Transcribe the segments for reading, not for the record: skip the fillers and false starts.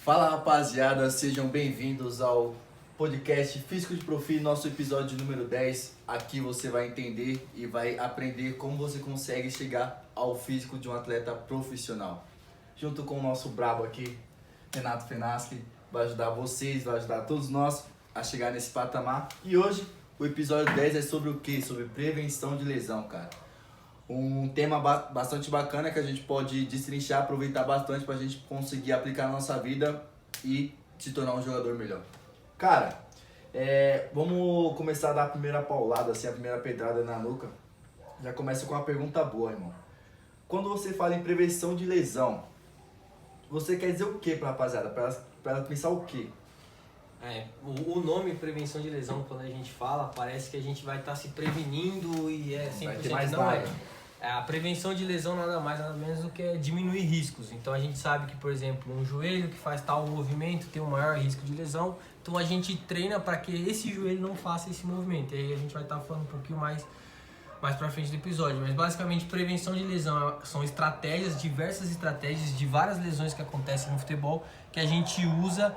Fala rapaziada, sejam bem-vindos ao podcast Físico de Profil, nosso episódio número 10. Aqui você vai entender e vai aprender como você consegue chegar ao físico de um atleta profissional. Junto com o nosso brabo aqui, Renato Fenaschi, vai ajudar vocês, vai ajudar todos nós a chegar nesse patamar. E hoje o episódio 10 é sobre o quê? Sobre prevenção de lesão, cara. Um tema bastante bacana que a gente pode destrinchar, aproveitar bastante pra gente conseguir aplicar na nossa vida e se tornar um jogador melhor. Cara, vamos começar a dar a primeira paulada, assim, a primeira pedrada na nuca. Já começa com uma pergunta boa, irmão. Quando você fala em prevenção de lesão, você quer dizer o que pra rapaziada? Pra ela pensar o quê? O nome prevenção de lesão, quando a gente fala, parece que a gente vai estar se prevenindo e é 100% Vai ter mais não nada. A prevenção de lesão nada mais, nada menos do que é diminuir riscos. Então a gente sabe que, por exemplo, um joelho que faz tal movimento tem um maior risco de lesão. Então a gente treina para que esse joelho não faça esse movimento. E aí a gente vai estar falando um pouquinho mais pra frente do episódio. Mas basicamente prevenção de lesão são estratégias, diversas estratégias de várias lesões que acontecem no futebol que a gente usa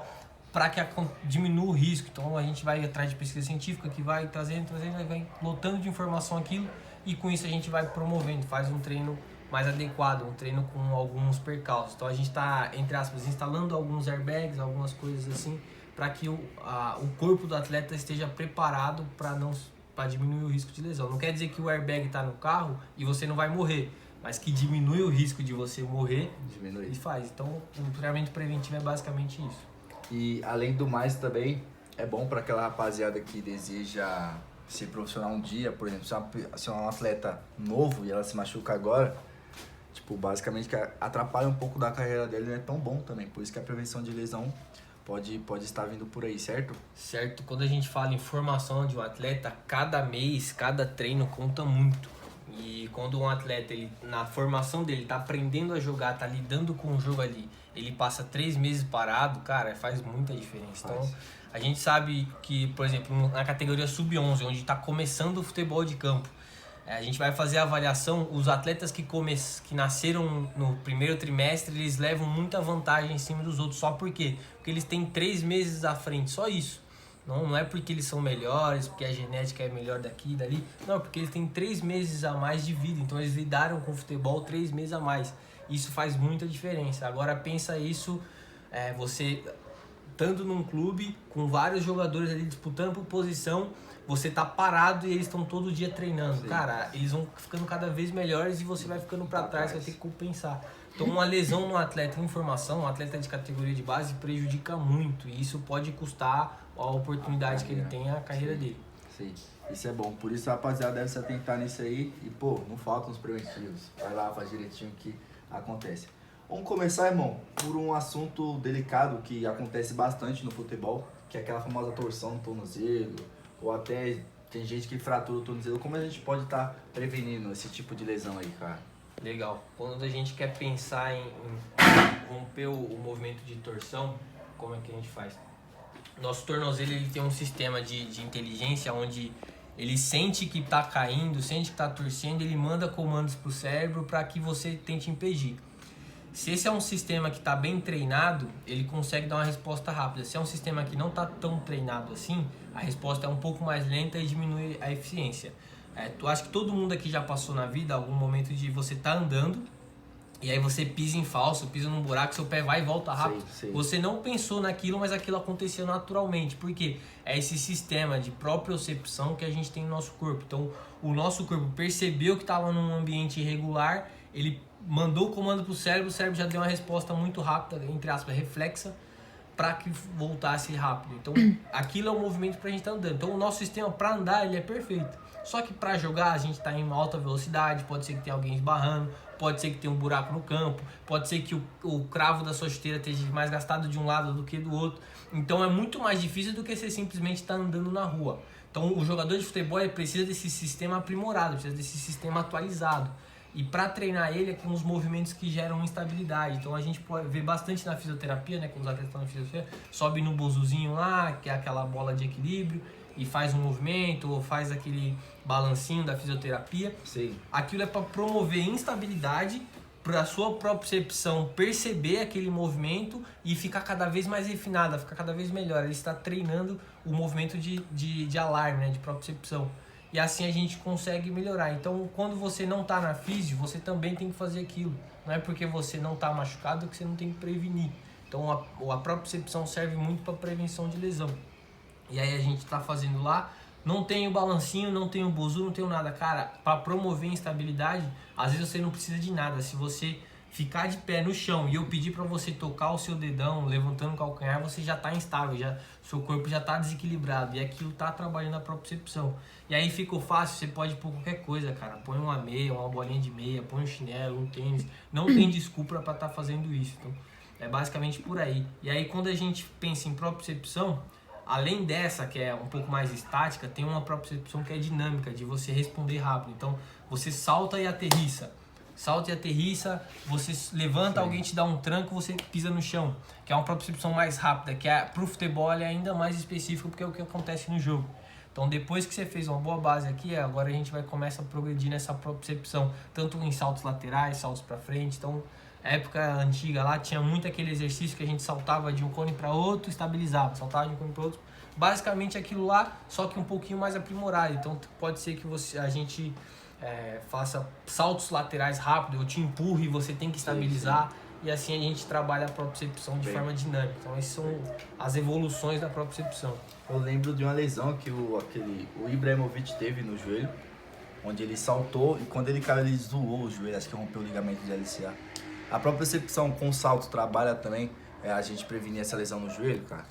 para que diminua o risco. Então a gente vai atrás de pesquisa científica que vai trazendo, vai lotando de informação aquilo e com isso a gente vai promovendo, faz um treino mais adequado, um treino com alguns percalços. Então a gente está, entre aspas, instalando alguns airbags, algumas coisas assim, para que o corpo do atleta esteja preparado para diminuir o risco de lesão. Não quer dizer que o airbag está no carro e você não vai morrer, mas que diminui o risco de você morrer Diminui. e faz. Então o treinamento preventivo é basicamente isso. E além do mais também, é bom para aquela rapaziada que deseja ser profissional um dia, por exemplo, se é um atleta novo e ela se machuca agora, tipo, basicamente que atrapalha um pouco da carreira dele, não é tão bom também. Por isso que a prevenção de lesão pode estar vindo por aí, certo? Certo, quando a gente fala em formação de um atleta, cada mês, cada treino conta muito. E quando um atleta, ele, na formação dele, tá aprendendo a jogar, tá lidando com o jogo ali, ele passa 3 meses parado, cara, faz muita diferença. Então, a gente sabe que, por exemplo, na categoria sub-11, onde está começando o futebol de campo, a gente vai fazer a avaliação, os atletas que nasceram no primeiro trimestre, eles levam muita vantagem em cima dos outros. Só por quê? Porque eles têm 3 meses à frente, só isso. Não é porque eles são melhores, porque a genética é melhor daqui e dali. Não, porque eles têm 3 meses a mais de vida. Então eles lidaram com o futebol 3 meses a mais. Isso faz muita diferença. Agora pensa isso, você estando num clube com vários jogadores ali disputando por posição, você tá parado e eles estão todo dia treinando. Sim. Cara, eles vão ficando cada vez melhores e você vai ficando para trás, vai ter que compensar. Então uma lesão no atleta em formação, um atleta de categoria de base, prejudica muito. E isso pode custar a oportunidade que ele tem a carreira dele. Sim, isso é bom. Por isso a rapaziada deve se atentar nisso aí e, pô, não faltam os preventivos. Vai lá, faz direitinho que acontece. Vamos começar, irmão, por um assunto delicado que acontece bastante no futebol, que é aquela famosa torção no tornozelo, ou até tem gente que fratura o tornozelo. Como a gente pode estar prevenindo esse tipo de lesão aí, cara? Legal. Quando a gente quer pensar em romper o movimento de torção, como é que a gente faz? Nosso tornozelo, ele tem um sistema de inteligência onde ele sente que está caindo, sente que está torcendo, ele manda comandos para o cérebro para que você tente impedir. Se esse é um sistema que está bem treinado, ele consegue dar uma resposta rápida. Se é um sistema que não está tão treinado assim, a resposta é um pouco mais lenta e diminui a eficiência. Eu acho que todo mundo aqui já passou na vida algum momento de você estar andando e aí você pisa em falso, pisa num buraco, seu pé vai e volta rápido. Sim. Você não pensou naquilo, mas aquilo aconteceu naturalmente. Por quê? É esse sistema de propriocepção que a gente tem no nosso corpo. Então, o nosso corpo percebeu que estava num ambiente irregular, ele mandou o comando para o cérebro já deu uma resposta muito rápida, entre aspas, reflexa, para que voltasse rápido. Então, aquilo é um movimento para a gente estar andando. Então, o nosso sistema para andar, ele é perfeito. Só que para jogar, a gente está em alta velocidade, pode ser que tenha alguém esbarrando, pode ser que tenha um buraco no campo, pode ser que o cravo da sua chuteira esteja mais gastado de um lado do que do outro. Então, é muito mais difícil do que você simplesmente estar andando na rua. Então, o jogador de futebol precisa desse sistema aprimorado, precisa desse sistema atualizado. E para treinar ele é com os movimentos que geram instabilidade. Então a gente pode ver bastante na fisioterapia, né? Quando os atletas estão na fisioterapia, sobe no bozuzinho lá, que é aquela bola de equilíbrio, e faz um movimento, ou faz aquele balancinho da fisioterapia. Sim. Aquilo é para promover instabilidade, para a sua propriocepção perceber aquele movimento e ficar cada vez mais refinada, ficar cada vez melhor. Ele está treinando o movimento de alarme, né, de propriocepção. E assim a gente consegue melhorar. Então, quando você não está na físio, você também tem que fazer aquilo. Não é porque você não está machucado que você não tem que prevenir. Então, a propriocepção serve muito para prevenção de lesão. E aí a gente está fazendo lá, não tem o balancinho, não tem o buzu, não tem nada. Cara, para promover instabilidade, às vezes você não precisa de nada. Se você ficar de pé no chão e eu pedir para você tocar o seu dedão, levantando o calcanhar, você já está instável, seu corpo já está desequilibrado e aquilo está trabalhando a propriocepção. E aí ficou fácil, você pode pôr qualquer coisa, cara. Põe uma meia, uma bolinha de meia, põe um chinelo, um tênis. Não tem desculpa para estar fazendo isso. Então, é basicamente por aí. E aí quando a gente pensa em propriocepção, além dessa, que é um pouco mais estática, tem uma propriocepção que é dinâmica, de você responder rápido. Então, você salta e aterrissa. Salta e aterrissa, você levanta, alguém te dá um tranco, você pisa no chão. Que é uma propriocepção mais rápida, que pro futebol é ainda mais específico, porque é o que acontece no jogo. Então, depois que você fez uma boa base aqui, agora a gente vai começar a progredir nessa propriocepção, tanto em saltos laterais, saltos para frente. Então, época antiga lá tinha muito aquele exercício que a gente saltava de um cone para outro, estabilizava, saltava de um cone para outro. Basicamente aquilo lá, só que um pouquinho mais aprimorado. Então pode ser que a gente faça saltos laterais rápido, eu te empurre e você tem que estabilizar. Sim. E assim a gente trabalha a propriocepção de forma dinâmica. Então essas são as evoluções da propriocepção. Eu lembro de uma lesão que o Ibrahimovic teve no joelho, onde ele saltou e quando ele caiu ele zoou o joelho, acho que rompeu o ligamento de LCA. A propriocepção com salto trabalha também a gente prevenir essa lesão no joelho, cara?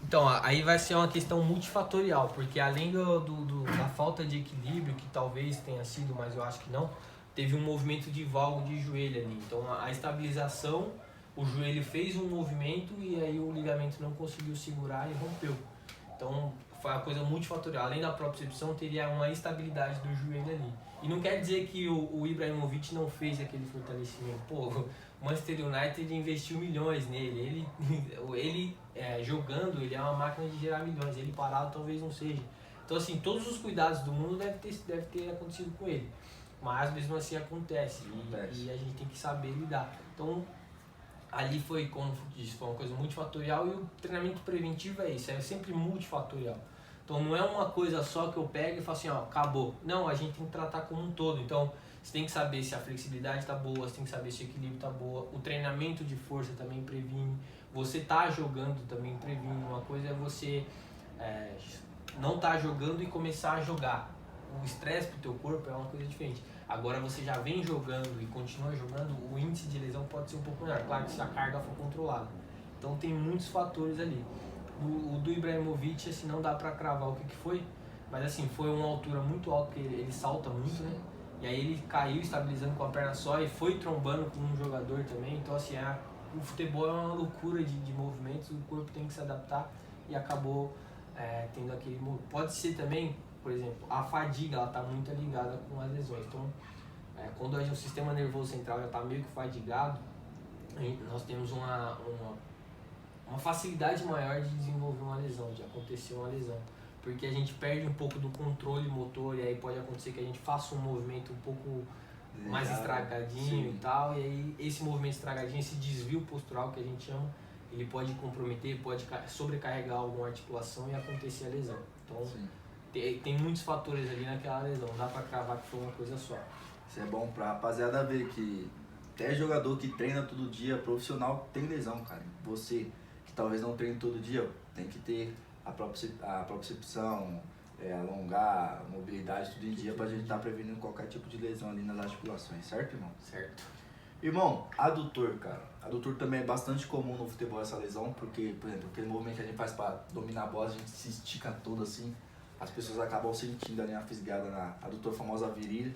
Então, aí vai ser uma questão multifatorial, porque além da falta de equilíbrio, que talvez tenha sido, mas eu acho que não, teve um movimento de valgo de joelho ali. Então, a estabilização, o joelho fez um movimento e aí o ligamento não conseguiu segurar e rompeu. Então, foi uma coisa multifatorial. Além da propriocepção, teria uma instabilidade do joelho ali. E não quer dizer que o Ibrahimovic não fez aquele fortalecimento. Pô, o Manchester United investiu milhões nele. Ele jogando, ele é uma máquina de gerar milhões. Ele parado talvez não seja. Então, assim, todos os cuidados do mundo deve ter acontecido com ele. Mas, mesmo assim, acontece. E a gente tem que saber lidar. Então, ali foi, como disse, foi uma coisa multifatorial e o treinamento preventivo é isso. É sempre multifatorial. Então não é uma coisa só que eu pego e falo assim, ó, acabou. Não, a gente tem que tratar como um todo. Então você tem que saber se a flexibilidade está boa, você tem que saber se o equilíbrio está boa. O treinamento de força também previne. Você tá jogando também previne. Uma coisa é você não tá jogando e começar a jogar. O estresse pro teu corpo é uma coisa diferente. Agora você já vem jogando e continua jogando, o índice de lesão pode ser um pouco menor. Claro que se a carga for controlada. Então tem muitos fatores ali. O do Ibrahimovic, assim, não dá pra cravar o que foi, mas assim, foi uma altura muito alta, porque ele salta muito, né? E aí ele caiu estabilizando com a perna só e foi trombando com um jogador também. Então assim, o futebol é uma loucura de movimentos, o corpo tem que se adaptar e acabou tendo aquele... Pode ser também, por exemplo, a fadiga, ela tá muito ligada com as lesões. Então, quando o sistema nervoso central já tá meio que fadigado, nós temos uma facilidade maior de desenvolver uma lesão, de acontecer uma lesão. Porque a gente perde um pouco do controle motor e aí pode acontecer que a gente faça um movimento um pouco mais estragadinho e tal. E aí esse movimento estragadinho, esse desvio postural que a gente chama, ele pode comprometer, pode sobrecarregar alguma articulação e acontecer a lesão. Então tem muitos fatores ali naquela lesão, não dá pra cravar que foi uma coisa só. Isso é bom pra rapaziada ver que até jogador que treina todo dia, profissional, tem lesão, cara. Você que talvez não treine todo dia, tem que ter a propriocepção, alongar, mobilidade, tudo em dia pra gente estar prevenindo qualquer tipo de lesão ali nas articulações, certo, irmão? Certo. Irmão, adutor, cara. Adutor também é bastante comum no futebol essa lesão, porque, por exemplo, aquele movimento que a gente faz pra dominar a bola, a gente se estica todo assim, as pessoas acabam sentindo ali uma fisgada na adutor, famosa virilha,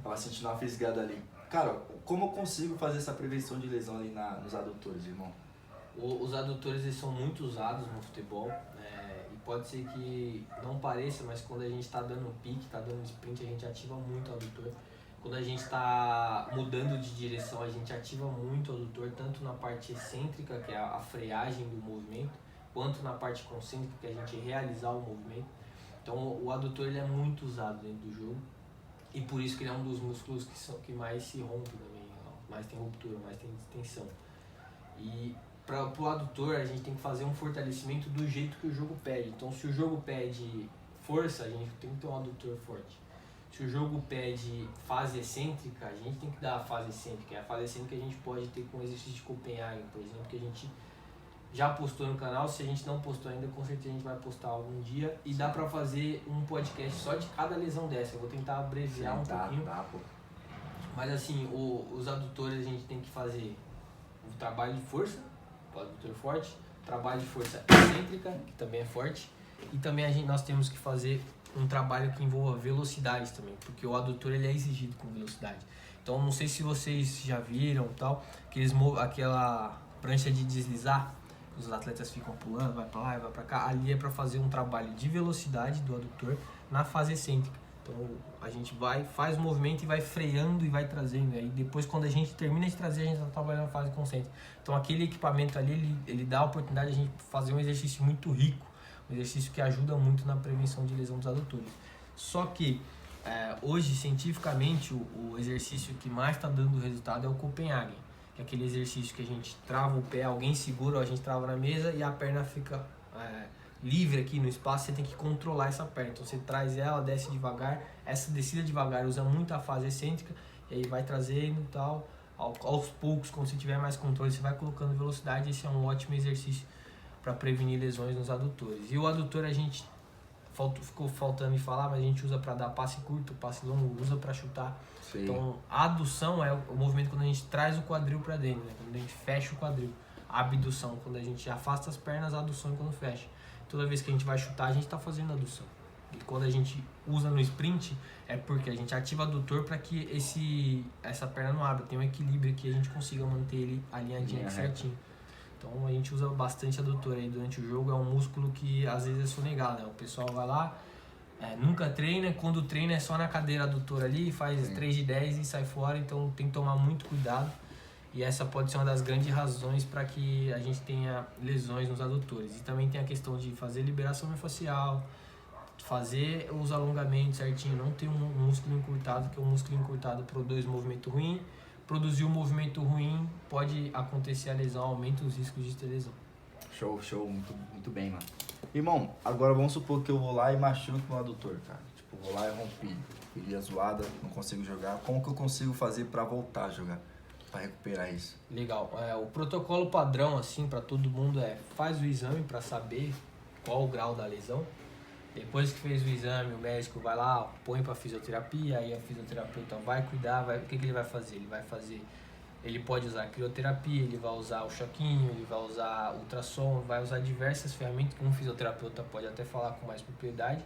ela sentindo uma fisgada ali. Cara, como eu consigo fazer essa prevenção de lesão ali nos adutores, irmão? Os adutores eles são muito usados no futebol, e pode ser que não pareça, mas quando a gente está dando pique, está dando sprint, a gente ativa muito o adutor. Quando a gente está mudando de direção, a gente ativa muito o adutor, tanto na parte excêntrica, que é a freagem do movimento, quanto na parte concêntrica, que é a gente realizar o movimento. Então o adutor ele é muito usado dentro do jogo e por isso que ele é um dos músculos que mais se rompe também. mais tem ruptura, mais tem distensão. E para o adutor a gente tem que fazer um fortalecimento do jeito que o jogo pede. Então se o jogo pede força, a gente tem que ter um adutor forte. Se o jogo pede fase excêntrica, a gente tem que dar a fase excêntrica. E a fase excêntrica a gente pode ter com o exercício de Copenhagen, por exemplo, que a gente já postou no canal. Se a gente não postou ainda, com certeza a gente vai postar algum dia. E dá pra fazer um podcast só de cada lesão dessa. Eu vou tentar abreviar pouquinho. Pô. Mas assim, os adutores a gente tem que fazer um trabalho de força, o adutor forte, trabalho de força excêntrica, que também é forte. E também nós temos que fazer um trabalho que envolva velocidade também, porque o adutor ele é exigido com velocidade. Então não sei se vocês já viram tal, aquela prancha de deslizar, os atletas ficam pulando, vai pra lá e vai pra cá, ali é para fazer um trabalho de velocidade do adutor na fase excêntrica. Então a gente faz o movimento e vai freando e vai trazendo, aí depois quando a gente termina de trazer a gente está trabalhando na fase concêntrica. Então aquele equipamento ali ele dá a oportunidade de a gente fazer um exercício muito rico, um exercício que ajuda muito na prevenção de lesão dos adutores. Só que hoje, cientificamente, o exercício que mais está dando resultado é o Copenhagen, que é aquele exercício que a gente trava o pé, alguém segura, ou a gente trava na mesa e a perna fica livre aqui no espaço, você tem que controlar essa perna. Então você traz ela, desce devagar, essa descida devagar usa muito a fase excêntrica, e aí vai trazendo e tal, aos poucos, quando você tiver mais controle, você vai colocando velocidade. Esse é um ótimo exercício para prevenir lesões nos adutores. E o adutor a gente ficou faltando em falar, mas a gente usa para dar passe curto, passe longo, usa para chutar. Sim. Então a adução é o movimento quando a gente traz o quadril para dentro, né? Quando a gente fecha o quadril. A abdução, quando a gente afasta as pernas, a adução é quando fecha. Toda vez que a gente vai chutar, a gente está fazendo adução. E quando a gente usa no sprint, é porque a gente ativa o adutor para que essa perna não abra. Tem um equilíbrio aqui, a gente consiga manter ele alinhadinho aqui certinho. Então a gente usa bastante adutor aí durante o jogo, é um músculo que às vezes é sonegado, né? O pessoal vai lá, nunca treina, quando treina é só na cadeira adutor ali, faz 3 de 10 e sai fora, então tem que tomar muito cuidado. E essa pode ser uma das grandes razões para que a gente tenha lesões nos adutores. E também tem a questão de fazer liberação miofascial, fazer os alongamentos certinho, não ter um músculo encurtado, que o músculo encurtado produz movimento ruim. Produzir um movimento ruim, pode acontecer a lesão, aumenta os riscos de ter lesão. Show, muito bem, mano. Irmão, agora vamos supor que eu vou lá e machuco meu adutor, cara. Tipo, vou lá e rompi, fiquei zoada, não consigo jogar. Como que eu consigo fazer pra voltar a jogar? Pra recuperar isso? Legal. O protocolo padrão, assim, pra todo mundo faz o exame pra saber qual o grau da lesão. Depois que fez o exame, o médico vai lá, põe para fisioterapia, aí a fisioterapeuta vai cuidar, o que ele vai fazer? Ele pode usar crioterapia, ele vai usar o choquinho, ele vai usar ultrassom, vai usar diversas ferramentas que um fisioterapeuta pode até falar com mais propriedade.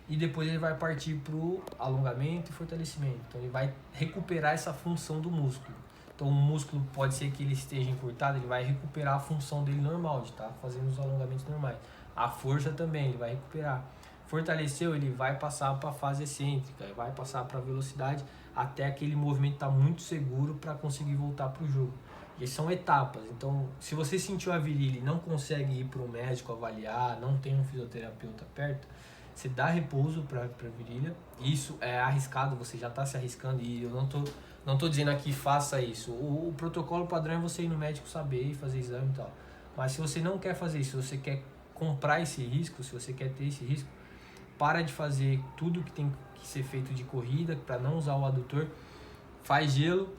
E depois ele vai partir para o alongamento e fortalecimento. Então ele vai recuperar essa função do músculo. Então o músculo pode ser que ele esteja encurtado, ele vai recuperar a função dele normal, de estar fazendo os alongamentos normais. A força também, ele vai recuperar. Fortaleceu, ele vai passar para a fase excêntrica, vai passar para a velocidade, até aquele movimento estar muito seguro para conseguir voltar para o jogo. E são etapas. Então, se você sentiu a virilha e não consegue ir para o médico avaliar, não tem um fisioterapeuta perto, você dá repouso para a virilha. Isso é arriscado, você já está se arriscando, e eu não tô dizendo aqui faça isso. O protocolo padrão é você ir no médico saber e fazer exame e tal. Mas se você não quer fazer isso, se você quer comprar esse risco, se você quer ter esse risco, para de fazer tudo que tem que ser feito de corrida, para não usar o adutor, faz gelo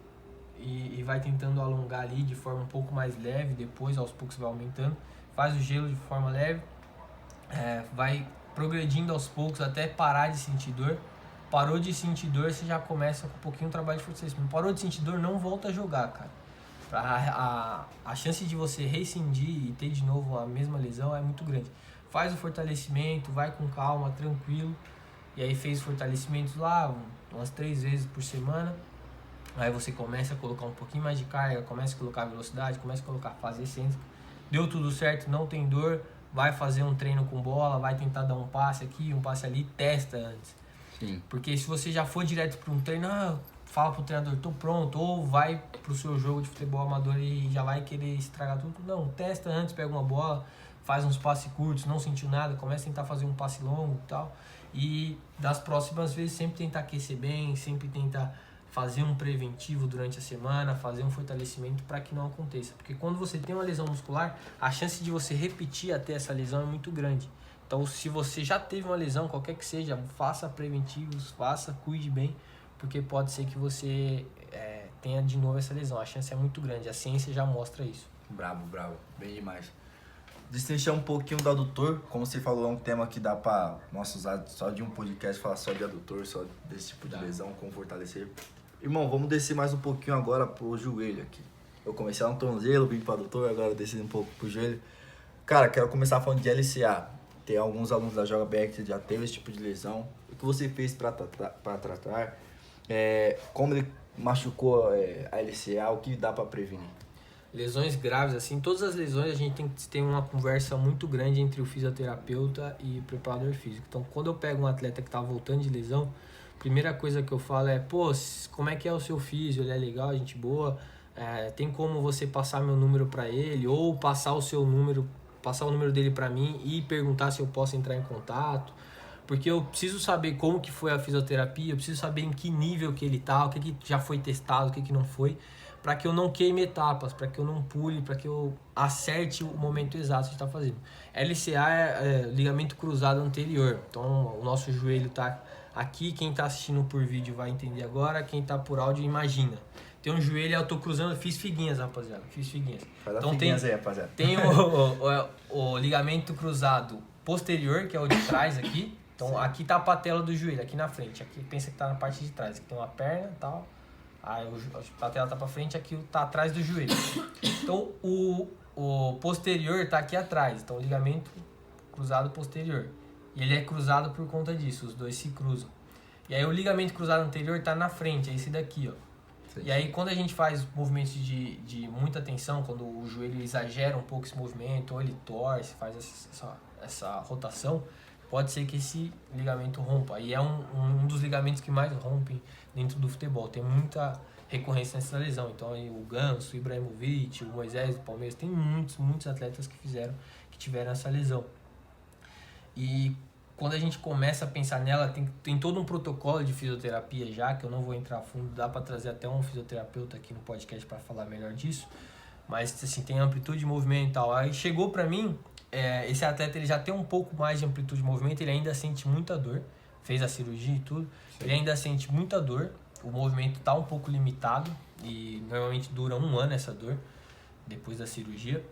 e vai tentando alongar ali de forma um pouco mais leve, depois aos poucos vai aumentando, faz o gelo de forma leve, vai progredindo aos poucos até parar de sentir dor. Parou de sentir dor, você já começa com um pouquinho de trabalho de fortalecimento. Parou de sentir dor, não volta a jogar, cara. A chance de você rescindir e ter de novo a mesma lesão é muito grande. Faz o fortalecimento, vai com calma, tranquilo. E aí fez fortalecimentos lá umas 3 vezes por semana. Aí você começa a colocar um pouquinho mais de carga, começa a colocar velocidade, começa a colocar fase excêntrica. Deu tudo certo, não tem dor, vai fazer um treino com bola, vai tentar dar um passe aqui, um passe ali, testa antes. Sim. Porque se você já for direto para um treino, fala pro treinador, tô pronto, ou vai pro seu jogo de futebol amador e já vai querer estragar tudo. Não, testa antes, pega uma bola, faz uns passes curtos, não sentiu nada, começa a tentar fazer um passe longo e tal. E das próximas vezes sempre tentar aquecer bem, sempre tentar fazer um preventivo durante a semana, fazer um fortalecimento para que não aconteça. Porque quando você tem uma lesão muscular, a chance de você repetir até essa lesão é muito grande. Então, se você já teve uma lesão, qualquer que seja, faça preventivos, cuide bem, porque pode ser que você tenha de novo essa lesão. A chance é muito grande, a ciência já mostra isso. Brabo, bem demais. Destrinchar um pouquinho do adutor, como você falou, é um tema que dá pra usar só de um podcast, falar só de adutor, só desse tipo de lesão, como fortalecer. Irmão, vamos descer mais um pouquinho agora pro joelho aqui. Eu comecei lá no tornozelo, vim pro adutor, agora descendo um pouco pro joelho. Cara, quero começar falando de LCA. Tem alguns alunos da Joga BR que já teve esse tipo de lesão. O que você fez pra tratar? Como ele machucou a LCA, o que dá pra prevenir? Lesões graves, assim, todas as lesões a gente tem que ter uma conversa muito grande entre o fisioterapeuta e o preparador físico. Então, quando eu pego um atleta que tá voltando de lesão, a primeira coisa que eu falo é, como é que é o seu físio? Ele é legal, gente boa? Tem como você passar meu número para ele? Ou passar o número dele para mim e perguntar se eu posso entrar em contato? Porque eu preciso saber como que foi a fisioterapia, eu preciso saber em que nível que ele tá, o que já foi testado, o que não foi, para que eu não queime etapas, para que eu não pule, para que eu acerte o momento exato de estar fazendo. LCA é ligamento cruzado anterior, então o nosso joelho está aqui, quem está assistindo por vídeo vai entender agora, quem está por áudio imagina. Tem um joelho, eu tô cruzando, fiz figuinhas, rapaziada, Então figuinhas aí, rapaziada. Tem o ligamento cruzado posterior, que é o de trás aqui. Então, sim, aqui tá a patela do joelho, aqui na frente. Aqui pensa que tá na parte de trás. Aqui tem uma perna e tal. Aí a patela tá pra frente, aqui tá atrás do joelho. Então, o posterior tá aqui atrás. Então, o ligamento cruzado posterior. E ele é cruzado por conta disso, os dois se cruzam. E aí, o ligamento cruzado anterior tá na frente, é esse daqui, ó. Sim. E aí, quando a gente faz movimentos de muita tensão, quando o joelho exagera um pouco esse movimento, ou ele torce, faz essa rotação, pode ser que esse ligamento rompa. E é um dos ligamentos que mais rompem dentro do futebol. Tem muita recorrência nessa lesão. Então, aí, o Ganso, o Ibrahimovic, o Moisés do Palmeiras, tem muitos atletas que tiveram essa lesão. E quando a gente começa a pensar nela, tem todo um protocolo de fisioterapia já, que eu não vou entrar a fundo, dá para trazer até um fisioterapeuta aqui no podcast para falar melhor disso. Mas, assim, tem amplitude de movimento e tal. Aí chegou para mim, esse atleta ele já tem um pouco mais de amplitude de movimento, ele ainda sente muita dor, fez a cirurgia e tudo, sim, ele ainda sente muita dor, o movimento tá um pouco limitado e normalmente dura 1 ano essa dor, depois da cirurgia.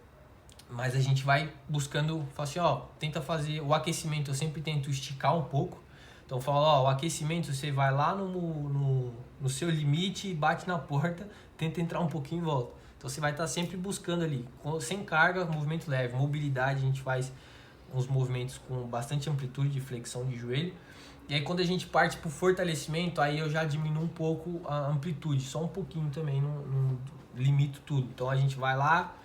Mas a gente vai buscando, fala assim, tenta fazer o aquecimento, eu sempre tento esticar um pouco. Então eu falo, o aquecimento você vai lá no seu limite, bate na porta, tenta entrar um pouquinho e volta. Então você vai estar sempre buscando ali, sem carga, movimento leve, mobilidade, a gente faz uns movimentos com bastante amplitude de flexão de joelho. E aí quando a gente parte para o fortalecimento, aí eu já diminuo um pouco a amplitude, só um pouquinho também, não limito tudo. Então a gente vai lá,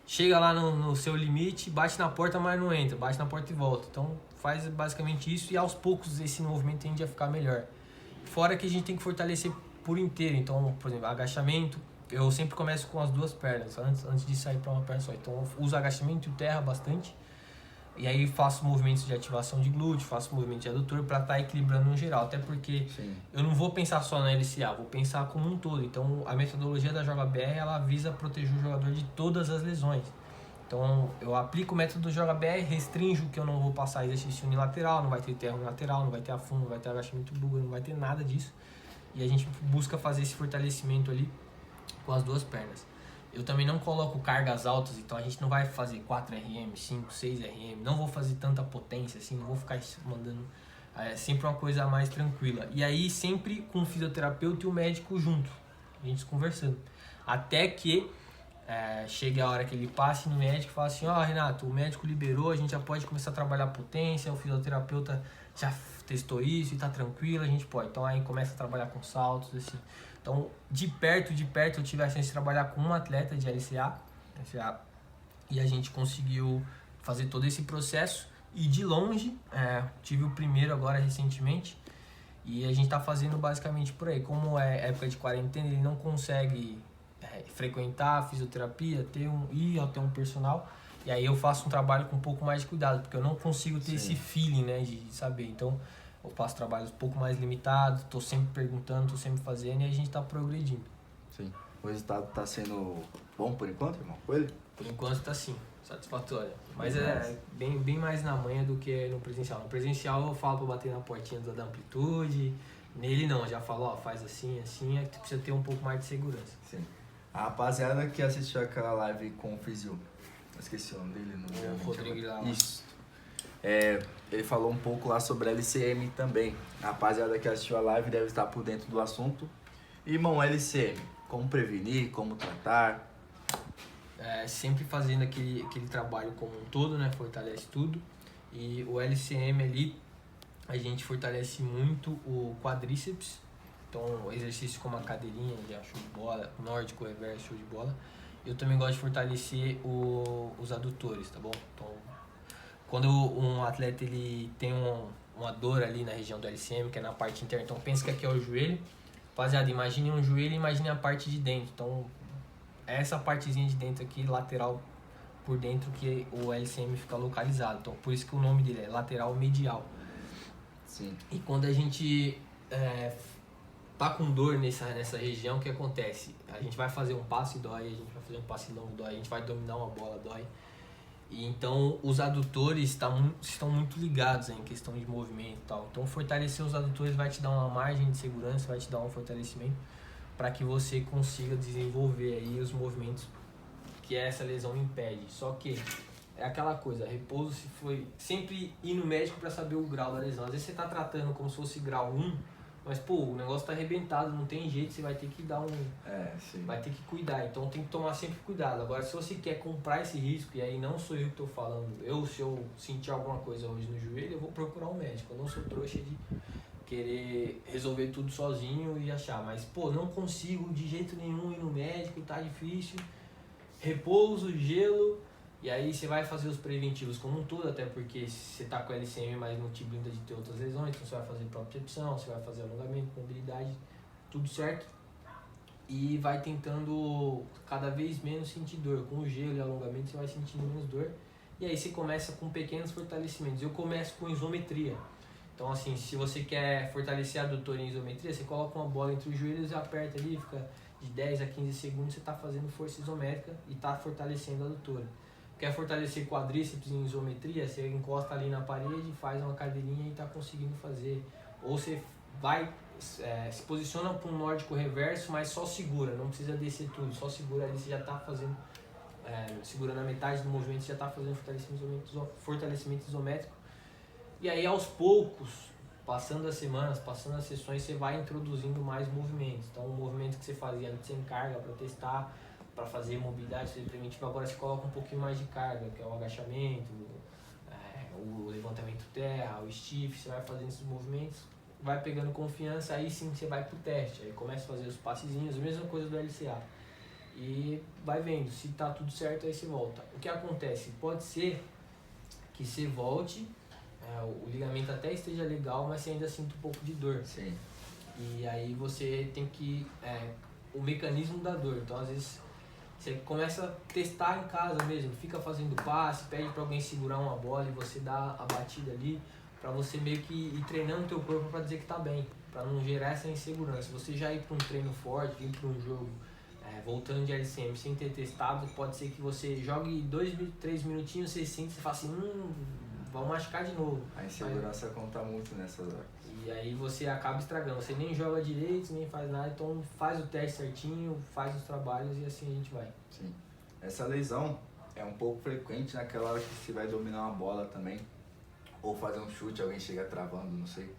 chega lá no seu limite, bate na porta, mas não entra, bate na porta e volta. Então faz basicamente isso e aos poucos esse movimento tende a ficar melhor. Fora que a gente tem que fortalecer por inteiro, então, por exemplo, agachamento, eu sempre começo com as 2 pernas, antes de sair para uma perna só. Então eu uso agachamento e terra bastante, e aí faço movimentos de ativação de glúteo, faço movimento de adutor para estar equilibrando no geral, até porque sim, eu não vou pensar só na LCA, vou pensar como um todo. Então a metodologia da Joga BR, ela visa proteger o jogador de todas as lesões. Então eu aplico o método do Joga BR, restringo que eu não vou passar exercício unilateral, não vai ter terra unilateral, não vai ter afundo, não vai ter agachamento búlgaro, não vai ter nada disso. E a gente busca fazer esse fortalecimento ali com as 2 pernas. Eu também não coloco cargas altas, então a gente não vai fazer 4 RM, 5, 6 RM, não vou fazer tanta potência assim, não vou ficar mandando, sempre uma coisa mais tranquila. E aí sempre com o fisioterapeuta e o médico junto, a gente conversando. Até que chegue a hora que ele passe no médico e fala assim, Renato, o médico liberou, a gente já pode começar a trabalhar potência, o fisioterapeuta já testou isso e tá tranquilo, a gente pode. Então aí começa a trabalhar com saltos, assim. Então, de perto eu tive a chance de trabalhar com um atleta de LCA e a gente conseguiu fazer todo esse processo. E de longe, tive o primeiro agora recentemente e a gente tá fazendo basicamente por aí. Como é época de quarentena, ele não consegue frequentar a fisioterapia, ir até um personal. E aí eu faço um trabalho com um pouco mais de cuidado, porque eu não consigo ter esse feeling, né, de saber. Então, eu faço trabalhos um pouco mais limitados, tô sempre perguntando, tô sempre fazendo e a gente tá progredindo. Sim. O resultado tá sendo bom por enquanto, irmão? Com ele? Por enquanto tá sim, satisfatório. Mas é bem mais na manha do que no presencial. No presencial eu falo pra bater na portinha da amplitude, nele não, já falo, ó, faz assim, assim, é que tu precisa ter um pouco mais de segurança. Sim. A rapaziada que assistiu aquela live com o Fizio, eu esqueci o nome dele, não O Rodrigo Ilala. Isso. Ele falou um pouco lá sobre LCM também. A rapaziada que assistiu a live deve estar por dentro do assunto. Irmão, LCM, como prevenir, como tratar? Sempre fazendo aquele trabalho como um todo, né? Fortalece tudo. E o LCM ali, a gente fortalece muito o quadríceps. Então, exercício como a cadeirinha, já show de bola, nórdico, reverso, show de bola. Eu também gosto de fortalecer os adutores, tá bom? Então, quando um atleta ele tem uma dor ali na região do LCM, que é na parte interna, então pensa que aqui é o joelho. Rapaziada, imagine um joelho e imagine a parte de dentro. Então, essa partezinha de dentro aqui, lateral por dentro, que o LCM fica localizado. Então, por isso que o nome dele é lateral medial. Sim. E quando a gente tá com dor nessa região, o que acontece? A gente vai fazer um passe e dói, a gente vai fazer um passe longo, dói, a gente vai dominar uma bola, dói. E então os adutores estão muito ligados em questão de movimento e tal. Então fortalecer os adutores vai te dar uma margem de segurança, vai te dar um fortalecimento para que você consiga desenvolver aí os movimentos que essa lesão impede. Só que é aquela coisa, repouso se foi sempre ir no médico para saber o grau da lesão. Às vezes você tá tratando como se fosse grau 1, mas pô, o negócio tá arrebentado, não tem jeito, você vai ter que dar vai ter que cuidar, então tem que tomar sempre cuidado. Agora, se você quer comprar esse risco, e aí não sou eu que tô falando, se eu sentir alguma coisa hoje no joelho, eu vou procurar um médico. Eu não sou trouxa de querer resolver tudo sozinho e achar, mas pô, não consigo de jeito nenhum ir no médico, tá difícil. Repouso, gelo, e aí você vai fazer os preventivos como um todo, até porque você tá com LCM, mas não te blinda de ter outras lesões, então você vai fazer propriocepção, você vai fazer alongamento, mobilidade, tudo certo. E vai tentando cada vez menos sentir dor. Com o gelo e alongamento você vai sentindo menos dor. E aí você começa com pequenos fortalecimentos. Eu começo com isometria. Então assim, se você quer fortalecer a adutor em isometria, você coloca uma bola entre os joelhos e aperta ali, fica de 10 a 15 segundos, você está fazendo força isométrica e está fortalecendo a adutora. Quer fortalecer quadríceps em isometria, você encosta ali na parede, faz uma cadeirinha e está conseguindo fazer. Ou você vai, se posiciona para um nórdico reverso, mas só segura, não precisa descer tudo, só segura ali, você já está fazendo, segurando a metade do movimento, você já está fazendo fortalecimento isométrico. E aí aos poucos, passando as semanas, passando as sessões, você vai introduzindo mais movimentos. Então o movimento que você fazia antes sem carga para testar, para fazer mobilidade, fazer preventivo, agora você coloca um pouquinho mais de carga, que é o agachamento, o levantamento terra, o stiff, você vai fazendo esses movimentos, vai pegando confiança, aí sim você vai pro teste, aí começa a fazer os passezinhos, a mesma coisa do LCA. E vai vendo, se tá tudo certo, aí você volta. O que acontece? Pode ser que você volte, o ligamento até esteja legal, mas você ainda sinta um pouco de dor. Sim. E aí você tem que... o mecanismo da dor. Então, às vezes, você começa a testar em casa mesmo. Fica fazendo passe, pede para alguém segurar uma bola e você dá a batida ali, para você meio que ir treinando o teu corpo para dizer que tá bem, para não gerar essa insegurança. Você já ir para um treino forte, ir para um jogo, voltando de LCM sem ter testado, pode ser que você jogue 2, 3 minutinhos, você sente, você fala assim, vão machucar de novo. A insegurança conta muito nessas horas. E aí você acaba estragando, você nem joga direito, nem faz nada, então faz o teste certinho, faz os trabalhos e assim a gente vai. Sim. Essa lesão é um pouco frequente naquela hora que você vai dominar uma bola também, ou fazer um chute, alguém chega travando, não sei.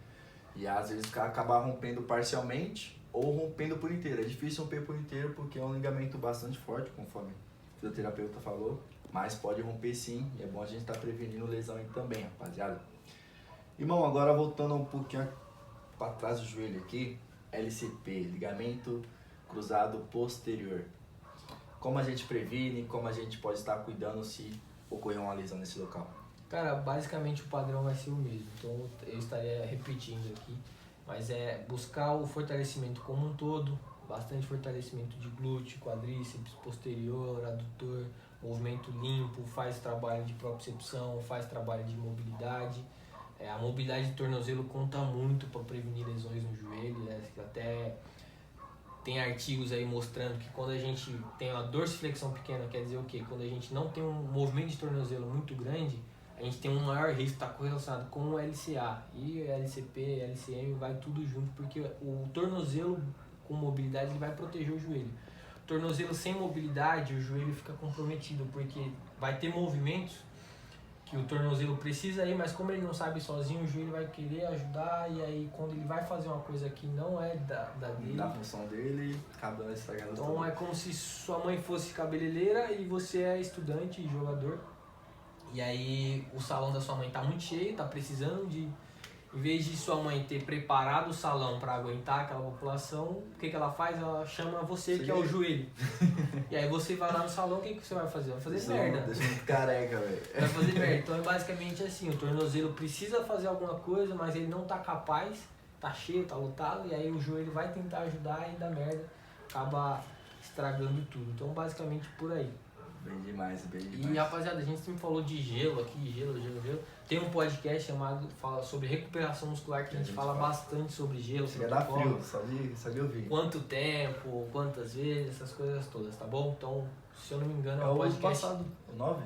E às vezes acaba rompendo parcialmente ou rompendo por inteiro. É difícil romper por inteiro porque é um ligamento bastante forte, conforme o fisioterapeuta falou. Mas pode romper sim, e é bom a gente estar prevenindo lesão aí também, rapaziada. Irmão, agora voltando um pouquinho para trás do joelho aqui, LCP, ligamento cruzado posterior. Como a gente previne, como a gente pode estar cuidando se ocorrer uma lesão nesse local? Cara, basicamente o padrão vai ser o mesmo, então eu estaria repetindo aqui, mas é buscar o fortalecimento como um todo, bastante fortalecimento de glúteo, quadríceps, posterior, adutor, movimento limpo, faz trabalho de propriocepção, faz trabalho de mobilidade, A mobilidade de tornozelo conta muito para prevenir lesões no joelho, né? Até tem artigos aí mostrando que quando a gente tem uma dorsiflexão pequena, quer dizer o quê? Quando a gente não tem um movimento de tornozelo muito grande, a gente tem um maior risco de estar correlacionado com o LCA. E LCP, LCM vai tudo junto, porque o tornozelo com mobilidade ele vai proteger o joelho. O tornozelo sem mobilidade, o joelho fica comprometido, porque vai ter movimentos que o tornozelo precisa ir, mas como ele não sabe sozinho, o joelho vai querer ajudar, e aí quando ele vai fazer uma coisa que não é da dele... Da função dele, acaba estragando tudo. Então é como se sua mãe fosse cabeleireira e você é estudante e jogador. E aí o salão da sua mãe tá muito cheio, tá precisando de... Em vez de sua mãe ter preparado o salão para aguentar aquela população, o que ela faz? Ela chama você, que é o joelho. E aí você vai lá no salão, o que você vai fazer? Vai fazer merda. Deixa muito careca, velho. Vai fazer merda. Então é basicamente assim, o tornozelo precisa fazer alguma coisa, mas ele não tá capaz, tá cheio, tá lotado, e aí o joelho vai tentar ajudar e dá merda, acaba estragando tudo. Então basicamente por aí. Bem demais, bem demais. E rapaziada, a gente sempre falou de gelo aqui, gelo. Tem um podcast chamado fala sobre recuperação muscular que a gente fala bastante sobre gelo. Chega a dar frio, só de ouvir. Quanto tempo, quantas vezes, essas coisas todas, tá bom? Então, se eu não me engano, é o podcast. Passado, o 9?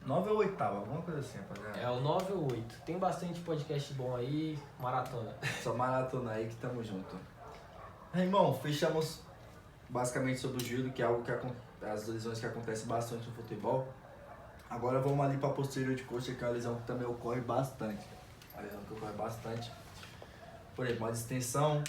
9 ou 8, alguma coisa assim, rapaziada. É o 9 ou 8. Tem bastante podcast bom aí, maratona. Só maratona aí que tamo junto. Irmão, fechamos basicamente sobre o gelo, que é algo que as lesões que acontecem bastante no futebol. Agora vamos ali para posterior de coxa, que é uma lesão que também ocorre bastante. A lesão que ocorre bastante. Por exemplo, uma distensão.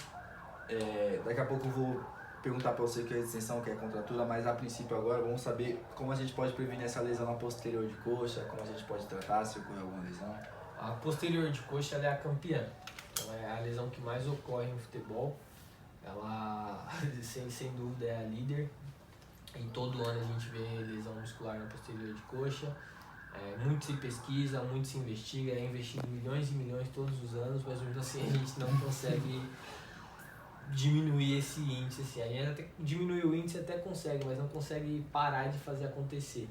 Daqui a pouco eu vou perguntar para você o que é distensão, o que é contratura, mas a princípio agora vamos saber como a gente pode prevenir essa lesão na posterior de coxa, como a gente pode tratar se ocorrer alguma lesão. A posterior de coxa ela é a campeã. Ela é a lesão que mais ocorre no futebol. Ela, sem dúvida, é a líder. E todo ano a gente vê lesão muscular na posterior de coxa. Muito se pesquisa, muito se investiga, é investido milhões e milhões todos os anos, mas mesmo assim a gente não consegue diminuir esse índice. Assim. A gente até diminuir o índice até consegue, mas não consegue parar de fazer acontecer.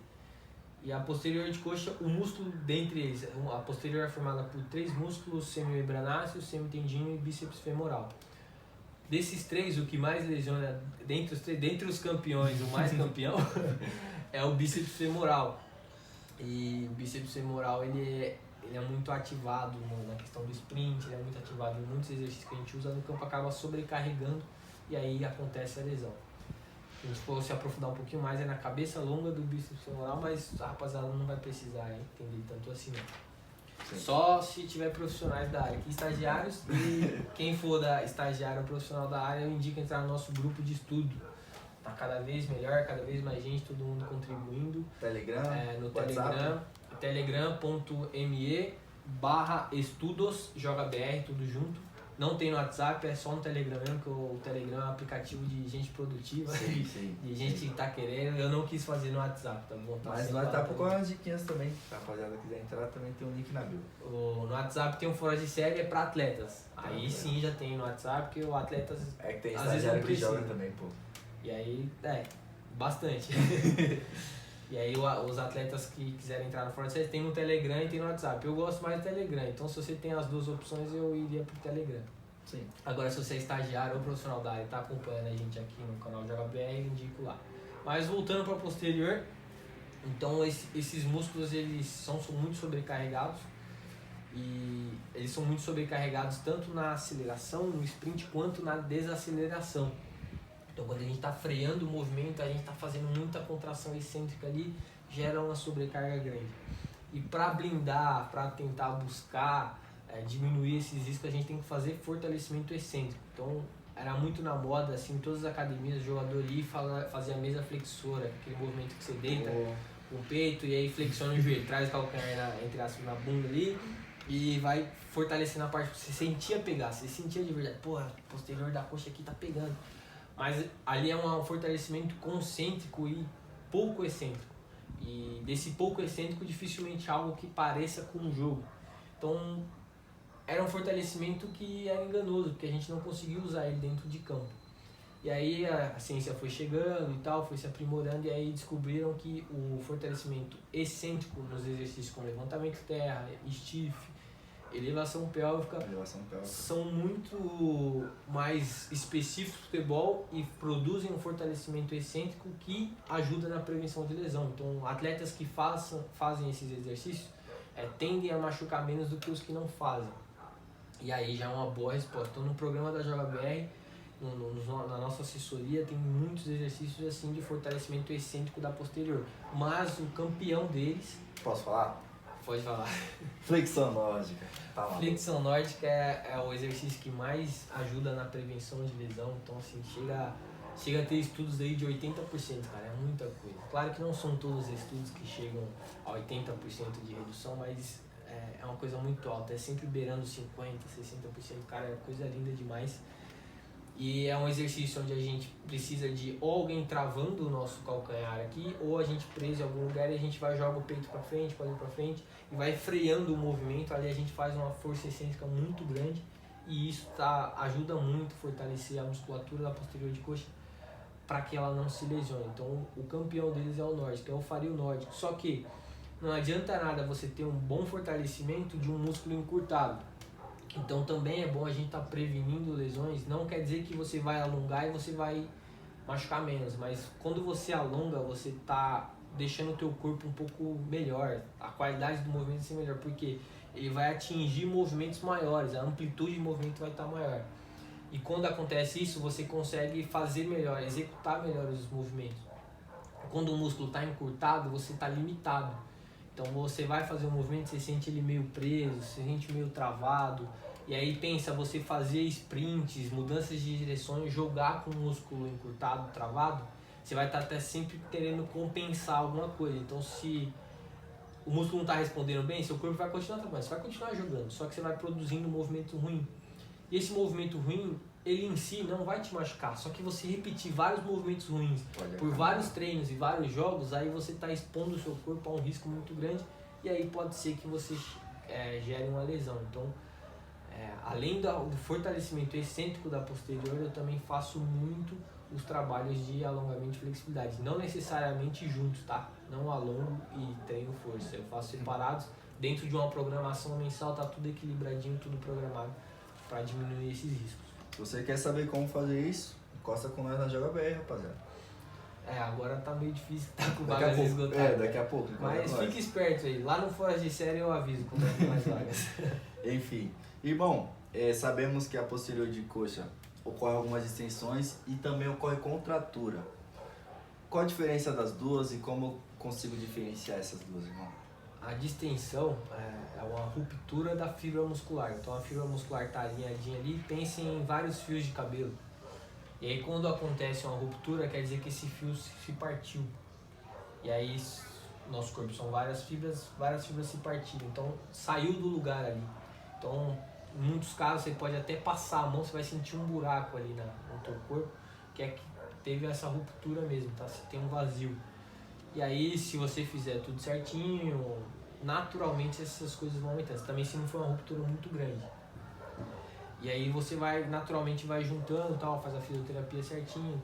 E a posterior de coxa, o músculo dentre eles, a posterior é formada por 3 músculos, semimembranáceo, semitendino e bíceps femoral. Desses 3, o que mais lesiona, dentre os campeões, o mais campeão, é o bíceps femoral. E o bíceps femoral, ele é muito ativado na questão do sprint, ele é muito ativado em muitos exercícios que a gente usa no campo, acaba sobrecarregando e aí acontece a lesão. Se a gente for se aprofundar um pouquinho mais, é na cabeça longa do bíceps femoral, mas a rapaziada não vai precisar entender tanto assim não. Sim. Só se tiver profissionais da área, aqui estagiários, e quem for estagiário ou profissional da área, eu indico entrar no nosso grupo de estudo. Tá cada vez melhor, cada vez mais gente, todo mundo contribuindo. Telegram, no WhatsApp. telegram.me/estudos_joga-br, tudo junto. Não tem no WhatsApp, é só no Telegram mesmo, que o Telegram é um aplicativo de gente produtiva, sim, de gente que tá querendo. Eu não quis fazer no WhatsApp, tá bom? Mas no WhatsApp com as diquinhas também, se a rapaziada quiser entrar, também tem um link na bio. No WhatsApp tem um fora de série, é pra atletas. Aí sim já tem no WhatsApp, porque o atletas é que tem às vezes não que precisa joga também, pô. E aí, bastante. E aí os atletas que quiserem entrar no fora de série tem no Telegram e tem no WhatsApp. Eu gosto mais do Telegram, então se você tem as duas opções eu iria pro Telegram. Sim. Agora se você é estagiário ou profissional da área e tá acompanhando a gente aqui no canal Joga BR, eu indico lá. Mas voltando para posterior, então esses músculos eles são muito sobrecarregados. E eles são muito sobrecarregados tanto na aceleração, no sprint, quanto na desaceleração. Então quando a gente está freando o movimento, a gente está fazendo muita contração excêntrica ali, gera uma sobrecarga grande. E para blindar, para tentar buscar diminuir esses riscos, a gente tem que fazer fortalecimento excêntrico. Então era muito na moda, assim, em todas as academias, o jogador ia fazer a mesa flexora, aquele movimento que você deita com o peito e aí flexiona o joelho, traz o calcanhar entre aspas na bunda ali e vai fortalecendo a parte que você sentia pegar, você sentia de verdade, porra, posterior da coxa aqui tá pegando. Mas ali é um fortalecimento concêntrico e pouco excêntrico. E desse pouco excêntrico, dificilmente algo que pareça com um jogo. Então, era um fortalecimento que era enganoso, porque a gente não conseguiu usar ele dentro de campo. E aí a ciência foi chegando e tal, foi se aprimorando, e aí descobriram que o fortalecimento excêntrico nos exercícios como levantamento de terra, stiff, elevação pélvica, são muito mais específicos do futebol e produzem um fortalecimento excêntrico que ajuda na prevenção de lesão. Então, atletas que fazem esses exercícios tendem a machucar menos do que os que não fazem. E aí já é uma boa resposta. Então, no programa da JBR, na nossa assessoria, tem muitos exercícios assim de fortalecimento excêntrico da posterior. Mas o campeão deles... Posso falar? Pode falar. Flexão nórdica. Tá lá. Flexão nórdica é o exercício que mais ajuda na prevenção de lesão. Então, assim, chega a ter estudos aí de 80%, cara. É muita coisa. Claro que não são todos os estudos que chegam a 80% de redução, mas é uma coisa muito alta. É sempre beirando 50%, 60%. Cara, é coisa linda demais. E é um exercício onde a gente precisa de ou alguém travando o nosso calcanhar aqui, ou a gente preso em algum lugar e a gente joga o peito para frente, quadril para frente e vai freando o movimento. Ali a gente faz uma força excêntrica muito grande e isso ajuda muito a fortalecer a musculatura da posterior de coxa para que ela não se lesione. Então o campeão deles é o nórdico, eu faria o nórdico. Só que não adianta nada você ter um bom fortalecimento de um músculo encurtado. Então também é bom a gente estar prevenindo lesões. Não quer dizer que você vai alongar e você vai machucar menos, mas quando você alonga, você está deixando o teu corpo um pouco melhor, a qualidade do movimento vai ser melhor, porque ele vai atingir movimentos maiores, a amplitude de movimento vai estar maior. E quando acontece isso, você consegue fazer melhor, executar melhor os movimentos. Quando o músculo está encurtado, você está limitado. Então você vai fazer um movimento, você sente ele meio preso, você sente meio travado. E aí pensa você fazer sprints, mudanças de direções, jogar com o músculo encurtado, travado, você vai estar até sempre querendo compensar alguma coisa. Então se o músculo não está respondendo bem, seu corpo vai continuar trabalhando, você vai continuar jogando, só que você vai produzindo um movimento ruim. E esse movimento ruim, ele em si não vai te machucar, só que você repetir vários movimentos ruins por vários treinos e vários jogos, aí você está expondo o seu corpo a um risco muito grande e aí pode ser que você gere uma lesão. Então, além do fortalecimento excêntrico da posterior, eu também faço muito os trabalhos de alongamento e flexibilidade, não necessariamente juntos, tá? Não alongo e treino força, eu faço separados, dentro de uma programação mensal, tá tudo equilibradinho, tudo programado para diminuir esses riscos. Se você quer saber como fazer isso, encosta com nós na JBR, rapaziada. Agora tá meio difícil, tá com vagas esgotadas. Daqui a pouco. Mas fique esperto aí, lá no Fora de Série eu aviso como tem mais vagas. Enfim, e bom, sabemos que a posterior de coxa ocorre algumas distensões e também ocorre contratura. Qual a diferença das duas e como eu consigo diferenciar essas duas, irmão? A distensão é uma ruptura da fibra muscular. Então a fibra muscular está alinhadinha ali, pense em vários fios de cabelo. E aí quando acontece uma ruptura, quer dizer que esse fio se partiu. E aí nosso corpo são várias fibras se partiram. Então saiu do lugar ali. Então em muitos casos você pode até passar a mão, você vai sentir um buraco ali no teu corpo, que é que teve essa ruptura mesmo, tá? Você tem um vazio. E aí, se você fizer tudo certinho, naturalmente essas coisas vão aumentando. Também se não for uma ruptura muito grande. E aí você naturalmente vai juntando, tal, faz a fisioterapia certinho,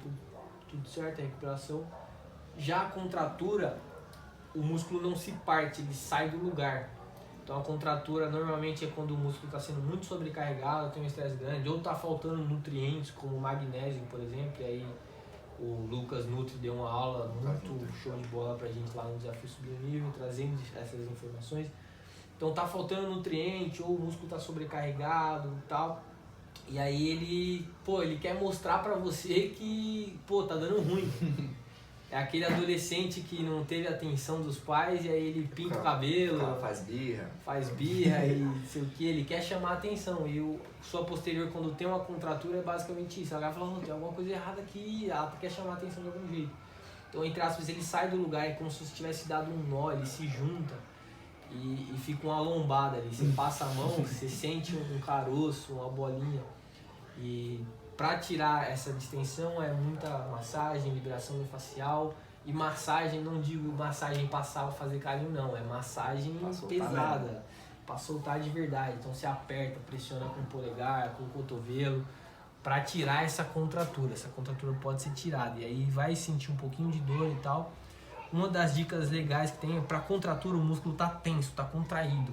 tudo certo, a recuperação. Já a contratura, o músculo não se parte, ele sai do lugar. Então a contratura normalmente é quando o músculo está sendo muito sobrecarregado, tem um estresse grande, ou está faltando nutrientes como magnésio, por exemplo, e aí o Lucas Nutri deu uma aula muito show de bola pra gente lá no Desafio Subir o Nível, trazendo essas informações. Então tá faltando nutriente, ou o músculo tá sobrecarregado e tal. E aí ele quer mostrar pra você que, tá dando ruim. É aquele adolescente que não teve a atenção dos pais e aí ele pinta o cabelo, faz birra e não sei o que, ele quer chamar a atenção. E sua posterior, quando tem uma contratura, é basicamente isso. Ela vai falar, tem alguma coisa errada aqui, ela quer chamar a atenção de algum jeito. Então, entre aspas, ele sai do lugar, é como se você tivesse dado um nó, ele se junta e fica uma lombada ali. Você passa a mão, você sente um caroço, uma bolinha. E para tirar essa distensão é muita massagem, liberação facial. E massagem, não digo massagem passar ou fazer carinho, não. É massagem pesada, para soltar de verdade. Então você aperta, pressiona com o polegar, com o cotovelo, para tirar essa contratura. Essa contratura pode ser tirada. E aí vai sentir um pouquinho de dor e tal. Uma das dicas legais que tem é para contratura, o músculo tá tenso, tá contraído.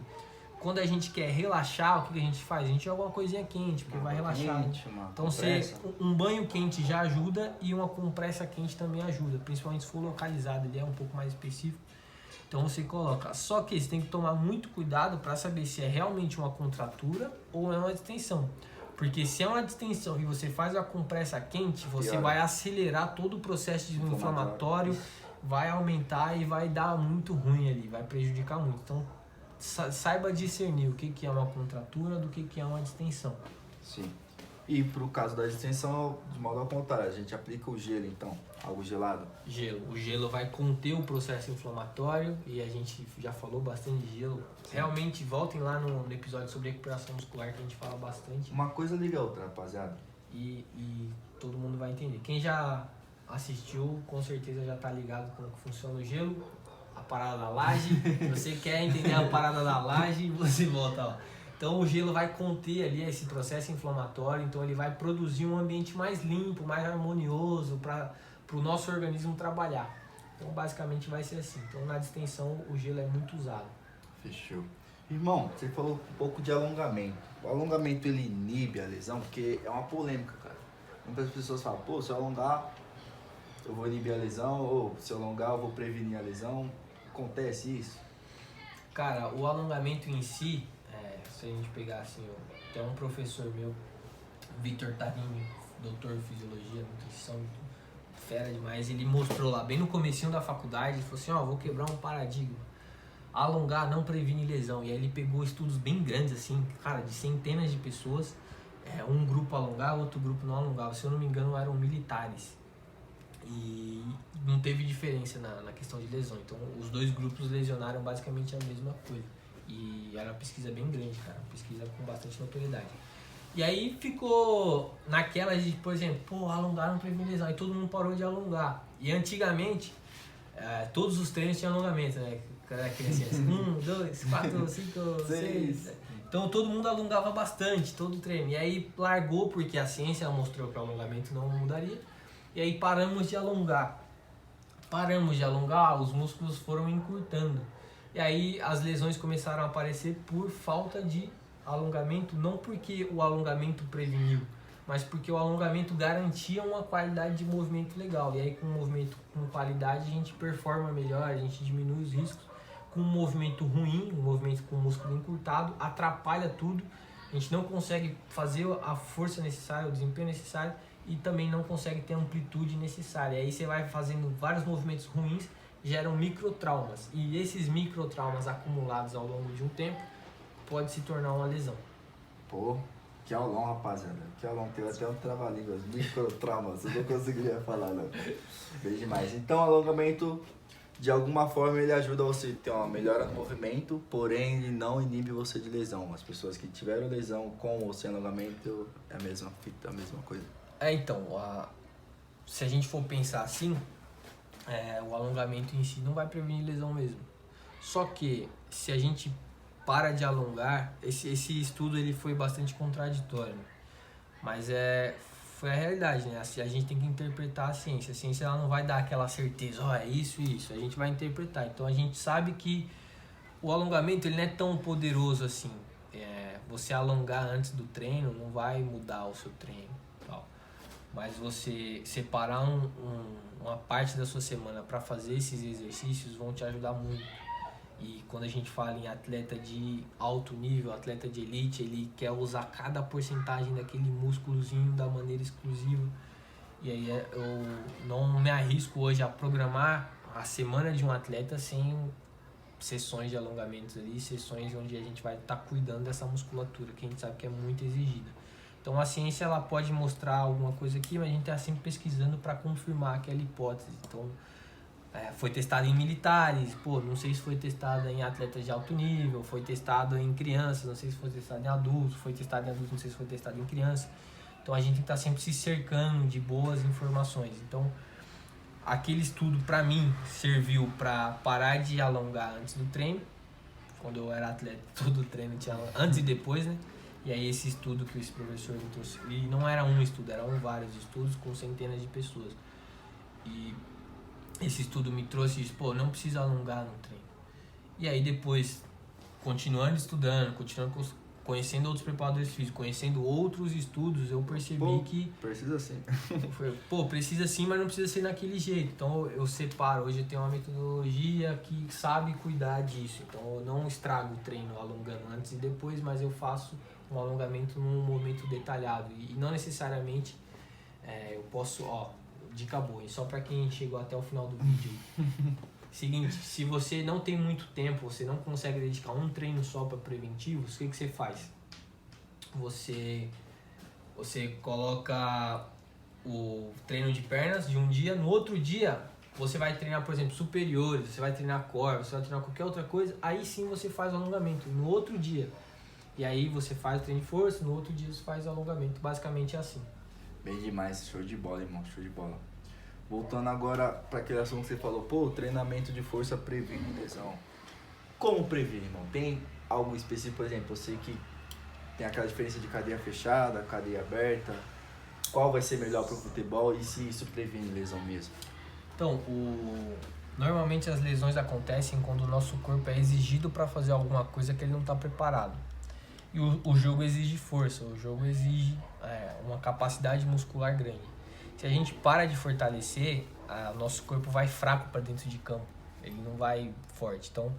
quando a gente quer relaxar, o que a gente faz? A gente joga uma coisinha quente, porque vai relaxar. Então um banho quente já ajuda e uma compressa quente também ajuda, principalmente se for localizado, ele é um pouco mais específico. Então você coloca. Só que você tem que tomar muito cuidado para saber se é realmente uma contratura ou é uma distensão. Porque se é uma distensão e você faz a compressa quente, você vai acelerar todo o processo inflamatório, vai aumentar e vai dar muito ruim ali, vai prejudicar muito. Então saiba discernir o que é uma contratura do que é uma distensão. Sim. E pro caso da distensão, de modo ao contrário, a gente aplica o gelo então, algo gelado? Gelo. O gelo vai conter o processo inflamatório e a gente já falou bastante de gelo. Sim. Realmente, voltem lá no episódio sobre recuperação muscular que a gente fala bastante. Uma coisa liga a outra, rapaziada. E todo mundo vai entender. Quem já assistiu, com certeza já tá ligado como que funciona o gelo, a parada da laje. Se você quer entender a parada da laje, você volta lá. Então o gelo vai conter ali esse processo inflamatório, então ele vai produzir um ambiente mais limpo, mais harmonioso para o nosso organismo trabalhar. Então basicamente vai ser assim. Então na distensão o gelo é muito usado. Fechou. Irmão, você falou um pouco de alongamento. O alongamento ele inibe a lesão, porque é uma polêmica, cara. Muitas pessoas falam, pô, se eu alongar eu vou inibir a lesão, ou se eu alongar eu vou prevenir a lesão. Acontece isso? Cara, o alongamento em si, se a gente pegar assim, tem um professor meu, Victor Tarini, doutor em fisiologia, nutrição, fera demais, ele mostrou lá bem no comecinho da faculdade, ele falou assim, vou quebrar um paradigma, alongar não previne lesão, e aí ele pegou estudos bem grandes assim, cara, de centenas de pessoas, um grupo alongava, outro grupo não alongava, se eu não me engano eram militares, e não teve diferença na questão de lesão, então os dois grupos lesionaram basicamente a mesma coisa. E era uma pesquisa bem grande, cara, uma pesquisa com bastante notoriedade. E aí ficou naquela de, por exemplo, alongar não previne lesão, aí todo mundo parou de alongar. E antigamente, todos os treinos tinham alongamento, né? Assim, 1, 2, 4, 5, 6. Então todo mundo alongava bastante, todo o treino. E aí largou porque a ciência mostrou que o alongamento não mudaria. E aí paramos de alongar. Os músculos foram encurtando. E aí as lesões começaram a aparecer por falta de alongamento, não porque o alongamento preveniu, mas porque o alongamento garantia uma qualidade de movimento legal. E aí com um movimento com qualidade a gente performa melhor, a gente diminui os riscos. Com um movimento ruim, um movimento com o músculo encurtado, atrapalha tudo. A gente não consegue fazer a força necessária, o desempenho necessário e também não consegue ter a amplitude necessária. E aí você vai fazendo vários movimentos ruins, geram microtraumas, e esses microtraumas acumulados ao longo de um tempo pode se tornar uma lesão. Pô, que aulão, rapaziada, que aulão, tem até um trava-línguas, microtraumas, eu não conseguiria falar não. Bem demais. Então alongamento, de alguma forma ele ajuda você a ter uma melhora no movimento, porém ele não inibe você de lesão. As pessoas que tiveram lesão com ou sem alongamento é a mesma fita, a mesma coisa. Então, se a gente for pensar assim, o alongamento em si não vai prevenir lesão mesmo. Só que se a gente para de alongar, esse estudo ele foi bastante contraditório, mas foi a realidade, né? A gente tem que interpretar a ciência ela não vai dar aquela certeza, é isso e isso, a gente vai interpretar. Então a gente sabe que o alongamento ele não é tão poderoso assim. Você alongar antes do treino não vai mudar o seu treino, tal. Mas você separar uma parte da sua semana para fazer esses exercícios vão te ajudar muito. E quando a gente fala em atleta de alto nível, atleta de elite, ele quer usar cada porcentagem daquele músculozinho da maneira exclusiva. E aí eu não me arrisco hoje a programar a semana de um atleta sem sessões de alongamentos ali, sessões onde a gente vai estar cuidando dessa musculatura, que a gente sabe que é muito exigida. Então a ciência ela pode mostrar alguma coisa aqui, mas a gente está sempre pesquisando para confirmar aquela hipótese. Então foi testado em militares, não sei se foi testado em atletas de alto nível, foi testado em crianças, não sei se foi testado em adultos, não sei se foi testado em crianças. Então a gente tem que estar sempre se cercando de boas informações. Então aquele estudo para mim serviu para parar de alongar antes do treino. Quando eu era atleta, todo treino tinha antes e depois, né? E aí esse estudo que esse professor me trouxe, e não era um estudo, eram vários estudos com centenas de pessoas. E esse estudo me trouxe isso, não precisa alongar no treino. E aí depois, continuando estudando, conhecendo outros preparadores físicos, conhecendo outros estudos, eu percebi que... Precisa sim. Precisa sim, mas não precisa ser naquele jeito. Então eu separo. Hoje eu tenho uma metodologia que sabe cuidar disso. Então eu não estrago o treino alongando antes e depois, mas eu faço um alongamento num momento detalhado. E não necessariamente eu posso... dica boa, e só para quem chegou até o final do vídeo. Seguinte, se você não tem muito tempo, você não consegue dedicar um treino só para preventivos, o que você faz? Você coloca o treino de pernas de um dia, no outro dia você vai treinar, por exemplo, superiores, você vai treinar core, você vai treinar qualquer outra coisa, aí sim você faz o alongamento no outro dia. E aí você faz o treino de força, no outro dia você faz o alongamento. Basicamente é assim. Bem demais, show de bola, irmão, show de bola. Voltando agora para aquele assunto que você falou, o treinamento de força previne lesão. Como prevenir, irmão? Tem algo específico, por exemplo, eu sei que tem aquela diferença de cadeia fechada, cadeia aberta. Qual vai ser melhor para o futebol e se isso previne lesão mesmo? Então, normalmente as lesões acontecem quando o nosso corpo é exigido para fazer alguma coisa que ele não está preparado. E o jogo exige força, o jogo exige uma capacidade muscular grande. Se a gente para de fortalecer, nosso corpo vai fraco para dentro de campo, ele não vai forte. Então,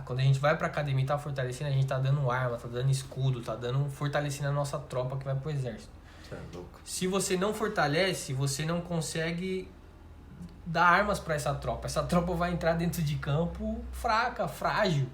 quando a gente vai para academia e está fortalecendo, a gente está dando arma, está dando escudo, está fortalecendo a nossa tropa que vai para o exército. Você é louco. Se você não fortalece, você não consegue dar armas para essa tropa. Essa tropa vai entrar dentro de campo fraca, frágil.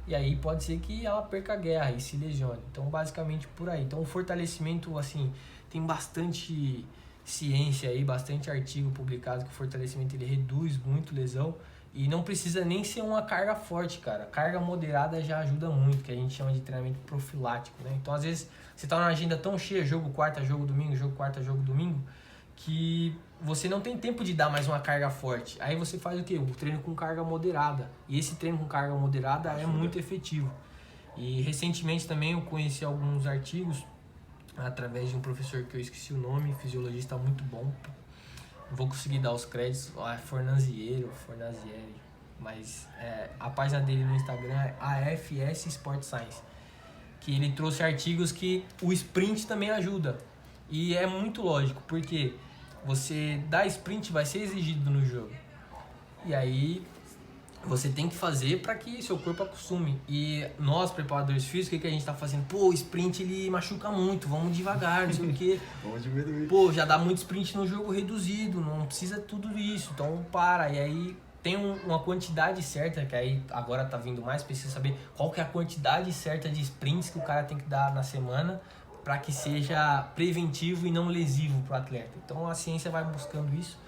E aí pode ser que ela perca a guerra e se lesione. Então, basicamente por aí. Então, o fortalecimento, assim, tem bastante ciência aí, bastante artigo publicado que o fortalecimento ele reduz muito lesão e não precisa nem ser uma carga forte, cara. Carga moderada já ajuda muito, que a gente chama de treinamento profilático, né? Então, às vezes, você tá numa agenda tão cheia, jogo quarta, jogo domingo, jogo quarta, jogo domingo, que você não tem tempo de dar mais uma carga forte. Aí você faz o quê? O treino com carga moderada. E esse treino com carga moderada é muito efetivo. E recentemente também eu conheci alguns artigos através de um professor que eu esqueci o nome, fisiologista muito bom. Não vou conseguir dar os créditos, Fornazieri, mas a página dele no Instagram é AFS Sport Science, que ele trouxe artigos que o sprint também ajuda. E é muito lógico, porque você dá sprint vai ser exigido no jogo. E aí você tem que fazer para que seu corpo acostume. E nós, preparadores físicos, o que a gente tá fazendo? O sprint ele machuca muito, vamos devagar, não sei o quê. Vamos diminuir. Já dá muito sprint no jogo reduzido, não precisa tudo isso, então para. E aí tem uma quantidade certa, que aí agora tá vindo mais, precisa saber qual que é a quantidade certa de sprints que o cara tem que dar na semana para que seja preventivo e não lesivo pro atleta. Então a ciência vai buscando isso.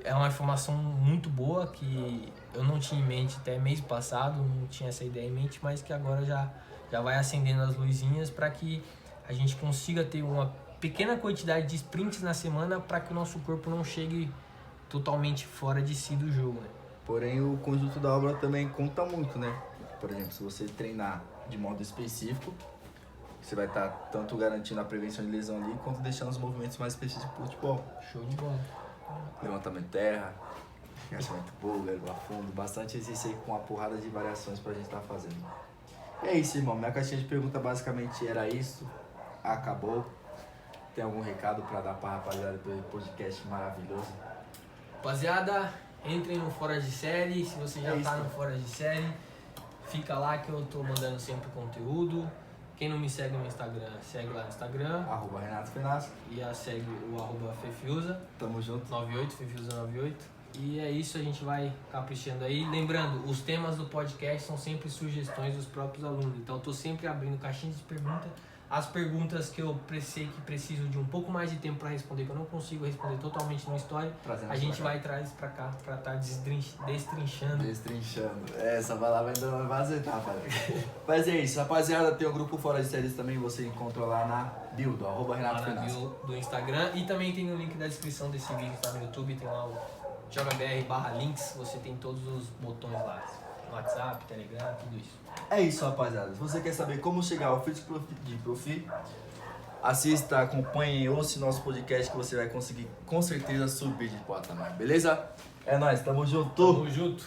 É uma informação muito boa que eu não tinha em mente até mês passado, não tinha essa ideia em mente, mas que agora já vai acendendo as luzinhas para que a gente consiga ter uma pequena quantidade de sprints na semana para que o nosso corpo não chegue totalmente fora de si do jogo, né? Porém, o conjunto da obra também conta muito, né? Por exemplo, se você treinar de modo específico, você vai estar tanto garantindo a prevenção de lesão ali, quanto deixando os movimentos mais específicos pro futebol. Show de bola. Levantamento de terra, agachamento búlgaro, a fundo, bastante exercício aí com uma porrada de variações pra gente estar fazendo. E é isso, irmão. Minha caixinha de pergunta basicamente era isso. Acabou. Tem algum recado pra dar pra rapaziada do podcast maravilhoso? Rapaziada, entrem no Fora de Série. Se você já tá no Fora de Série, fica lá que eu tô mandando sempre conteúdo. Quem não me segue no Instagram, segue lá no Instagram. @Renato Fenasco. E segue o @Fefiusa. Tamo junto. 98, Fefiusa 98. E é isso, a gente vai caprichando aí. Lembrando, os temas do podcast são sempre sugestões dos próprios alunos. Então eu tô sempre abrindo caixinhas de perguntas. As perguntas que eu sei que preciso de um pouco mais de tempo para responder, que eu não consigo responder totalmente no story, a gente vai trazer pra cá pra estar destrinchando. Essa palavra ainda não vai acertar, rapaziada. Mas é isso, rapaziada. Tem o grupo Fora de Séries também, você encontra lá na bio do @Renato Fenasco. Lá na bio do Instagram. E também tem no link da descrição desse vídeo, tá no YouTube, tem lá o JogaBR/links, você tem todos os botões lá. WhatsApp, Telegram, tudo isso. É isso, rapaziada. Se você quer saber como chegar ao Físico de Profi, assista, acompanhe e ouça nosso podcast que você vai conseguir com certeza subir de patamar, beleza? É nóis, tamo junto! Tamo junto!